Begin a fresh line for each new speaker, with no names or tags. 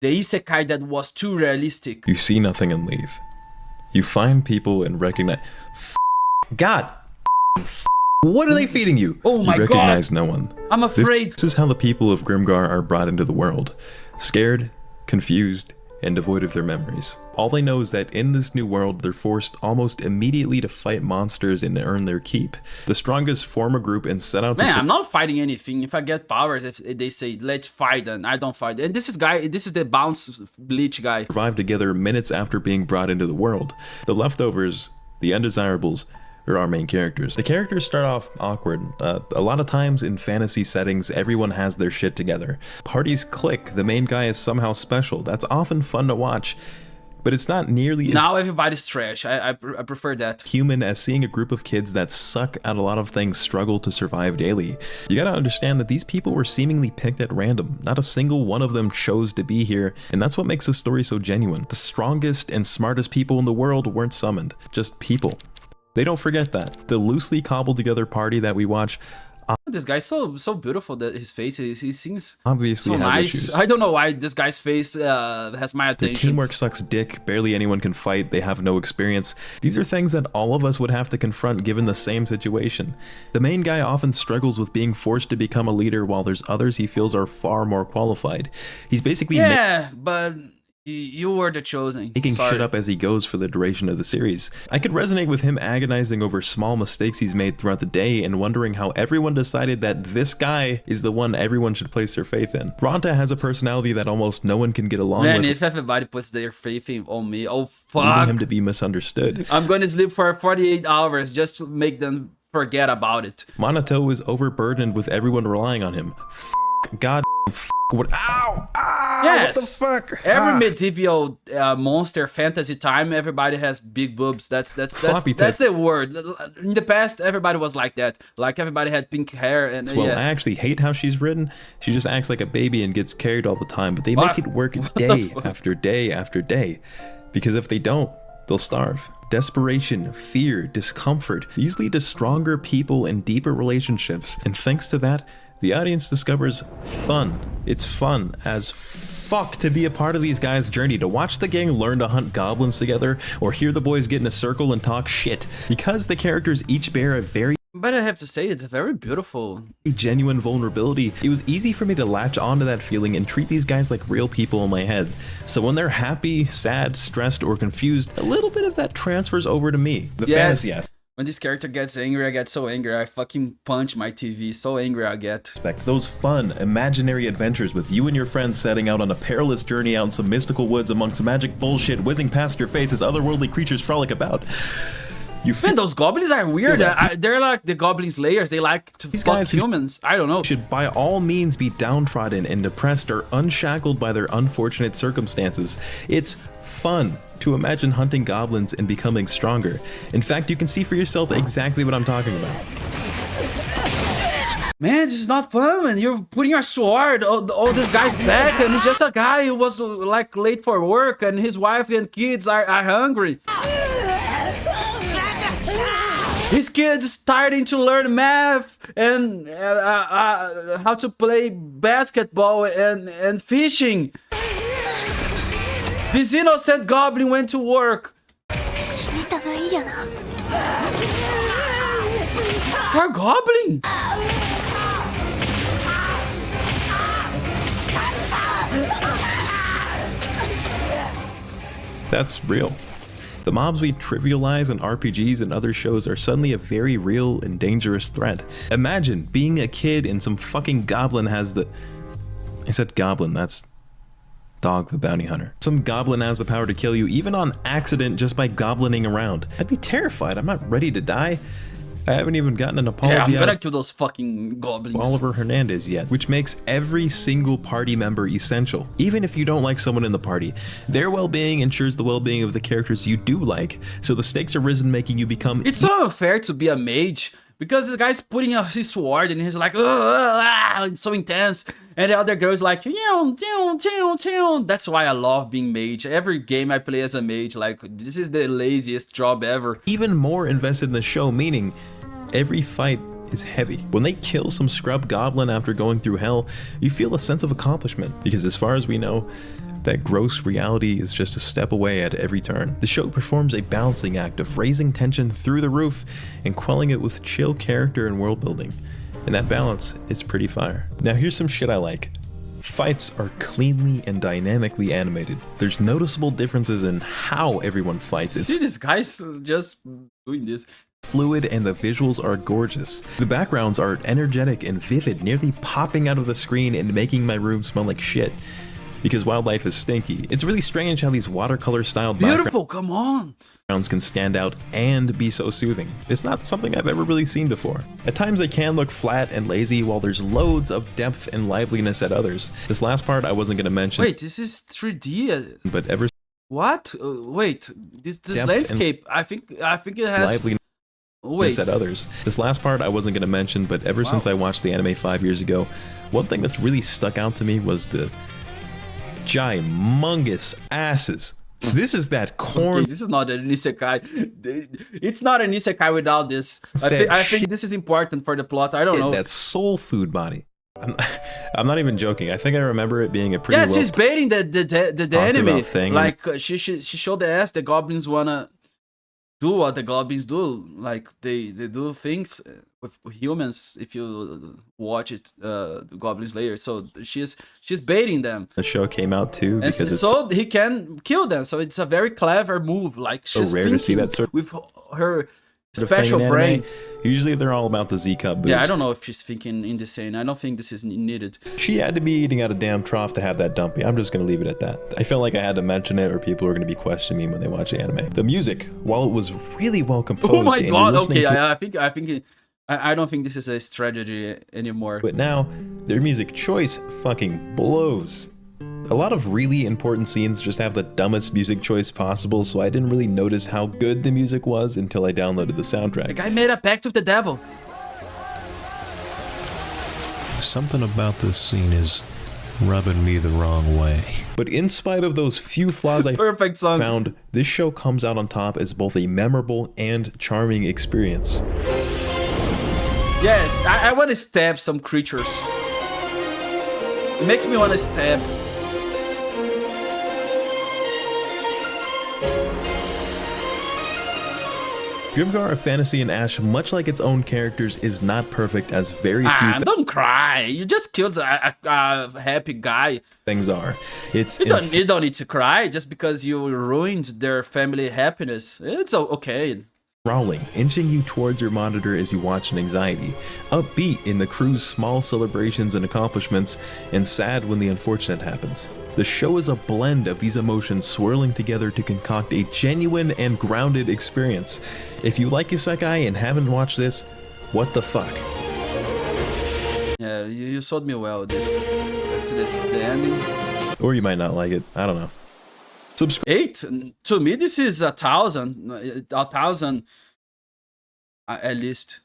The isekai that was too realistic.
You see nothing and leave. You find people and recognize. God! What are they feeding you?
Oh my
You recognize
god!
no one.
I'm afraid.
This is how the people of Grimgar are brought into the world. Scared, confused, and devoid of their memories. All they know is that in this new world, they're forced almost immediately to fight monsters and earn their keep. The strongest form a group and set out to...
Man, I'm not fighting anything. If I get powers, if they say, let's fight, then I don't fight. And this is the bounce bleach guy.
Survive together minutes after being brought into the world. The leftovers, the undesirables, are our main characters. The characters start off awkward. A lot of times in fantasy settings, everyone has their shit together. Parties click, the main guy is somehow special. That's often fun to watch, but it's not nearly as
now everybody's trash. I prefer that.
human as seeing a group of kids that suck at a lot of things struggle to survive daily. You gotta understand that these people were seemingly picked at random. Not a single one of them chose to be here, and that's what makes the story so genuine. The strongest and smartest people in the world weren't summoned, just people. They don't forget that. The loosely cobbled together party that we watch
This guy's so beautiful that his face is. He seems
obviously
so
has
nice.
issues.
I don't know why this guy's face has my
Their
attention.
teamwork sucks dick, barely anyone can fight, they have no experience. These are things that all of us would have to confront given the same situation. The main guy often struggles with being forced to become a leader while there's others he feels are far more qualified. He's basically
but you were the chosen.
making
Sorry.
shit up as he goes for the duration of the series. I could resonate with him agonizing over small mistakes he's made throughout the day and wondering how everyone decided that this guy is the one everyone should place their faith in. Ronta has a personality that almost no one can get along
Man,
with,
if everybody puts their faith on me, oh
leading
fuck.
him to be misunderstood.
I'm gonna sleep for 48 hours just to make them forget about it.
Monato is overburdened with everyone relying on him. God, what? Ow! Ow!
Yes.
What the fuck?
Every
Ah.
medieval monster fantasy time, everybody has big boobs. That's
Floppy
that's
tip.
the word. In the past, everybody was like that. Like everybody had pink hair and
Well,
yeah.
I actually hate how she's written. She just acts like a baby and gets carried all the time, but they
What?
make it work
What the
day
fuck?
after day after day. Because if they don't, they'll starve. Desperation, fear, discomfort, these lead to stronger people and deeper relationships. And thanks to that, the audience discovers fun. It's fun as fuck to be a part of these guys' journey, to watch the gang learn to hunt goblins together, or hear the boys get in a circle and talk shit. Because the characters each bear a very
But I have to say, it's very beautiful.
genuine vulnerability, it was easy for me to latch onto that feeling and treat these guys like real people in my head. So when they're happy, sad, stressed, or confused, a little bit of that transfers over to me. The
Yes.
fantasy aspect.
When this character gets angry, I get so angry. I fucking punch my TV. So angry I get.
Those fun, imaginary adventures with you and your friends setting out on a perilous journey out in some mystical woods amongst magic bullshit whizzing past your face as otherworldly creatures frolic about. You
Man,
feel
those goblins are weird. They're like the goblin slayers. They like to fuck
guys who-
humans. I don't know.
should by all means be downtrodden and depressed or unshackled by their unfortunate circumstances. It's fun to imagine hunting goblins and becoming stronger. In fact, you can see for yourself exactly what I'm talking about.
Man, this is not fun, man. You're putting your sword on this guy's back, and he's just a guy who was like late for work, and his wife and kids are hungry. His kids starting to learn math and how to play basketball and fishing. This innocent goblin went to work. Poor goblin.
That's real. The mobs we trivialize in RPGs and other shows are suddenly a very real and dangerous threat. Imagine being a kid and some fucking goblin has the... I said goblin, that's Dog the Bounty Hunter. Some goblin has the power to kill you even on accident just by goblining around. I'd be terrified. I'm not ready to die. I haven't even gotten an apology
Yeah, I'm
out
gonna
of
kill those fucking goblins.
Oliver Hernandez yet, which makes every single party member essential. Even if you don't like someone in the party, their well-being ensures the well-being of the characters you do like, so the stakes are risen, making you become...
It's so unfair to be a mage because the guy's putting out his sword and he's like, it's so intense. And the other girl's like, that's why I love being mage. Every game I play as a mage, like, this is the laziest job ever.
even more invested in the show, meaning every fight is heavy. When they kill some scrub goblin after going through hell, you feel a sense of accomplishment, because as far as we know, that gross reality is just a step away at every turn. The show performs a balancing act of raising tension through the roof and quelling it with chill character and world building. And that balance is pretty fire. Now here's some shit I like. Fights are cleanly and dynamically animated. There's noticeable differences in how everyone fights.
See this guy's just doing this.
Fluid and the visuals are gorgeous. The backgrounds are energetic and vivid, nearly popping out of the screen and making my room smell like shit. Because wildlife is stinky. It's really strange how these watercolor styled
Beautiful, come on!
backgrounds can stand out and be so soothing. It's not something I've ever really seen before. At times they can look flat and lazy, while there's loads of depth and liveliness at others. This last part I wasn't gonna mention.
Wait, this is 3D.
But ever
What? Wait, this landscape. I think it has
liveliness at others. This last part I wasn't gonna mention, but ever since I watched the anime 5 years ago, one thing that's really stuck out to me was the gymongous asses. This is that corn.
Okay, this is not an isekai. It's not an isekai without this. I think this is important for the plot. I don't know.
That soul food body. I'm not even joking. I think I remember it being a pretty
she's baiting the enemy.
Thing.
Like she showed the ass the goblins wanna do what the goblins do. Like they do things with humans. If you watch it, Goblin Slayer. So she's baiting them.
The show came out too,
and
because
so he can kill them. So it's a very clever move. Like she's
so rare to see that sort
with her special brain.
Usually they're all about the Z-cup boobs.
Yeah, I don't know if she's thinking in the same. I don't think this is needed.
She had to be eating out a damn trough to have that dumpy. I'm just gonna leave it at that. I felt like I had to mention it, or people are gonna be questioning me when they watch the anime. The music, while it was really well composed.
Oh my god! Okay, I don't think this is a strategy anymore.
But now their music choice fucking blows. A lot of really important scenes just have the dumbest music choice possible, so I didn't really notice how good the music was until I downloaded the soundtrack.
The guy made a pact with the devil.
Something about this scene is rubbing me the wrong way.
But in spite of those few flaws I found, this show comes out on top as both a memorable and charming experience.
Yes, I want to stab some creatures. It makes me want to stab.
Grimgar of Fantasy and Ash, much like its own characters, is not perfect, as very few
don't cry. You just killed a happy guy.
Things are.
You don't need to cry just because you ruined their family happiness. It's okay.
Growling, inching you towards your monitor as you watch in anxiety, upbeat in the crew's small celebrations and accomplishments, and sad when the unfortunate happens. The show is a blend of these emotions swirling together to concoct a genuine and grounded experience. If you like Isekai and haven't watched this, what the fuck?
Yeah, you sold me well. This the ending.
Or you might not like it. I don't know.
8 to me, this is 1,000 at least.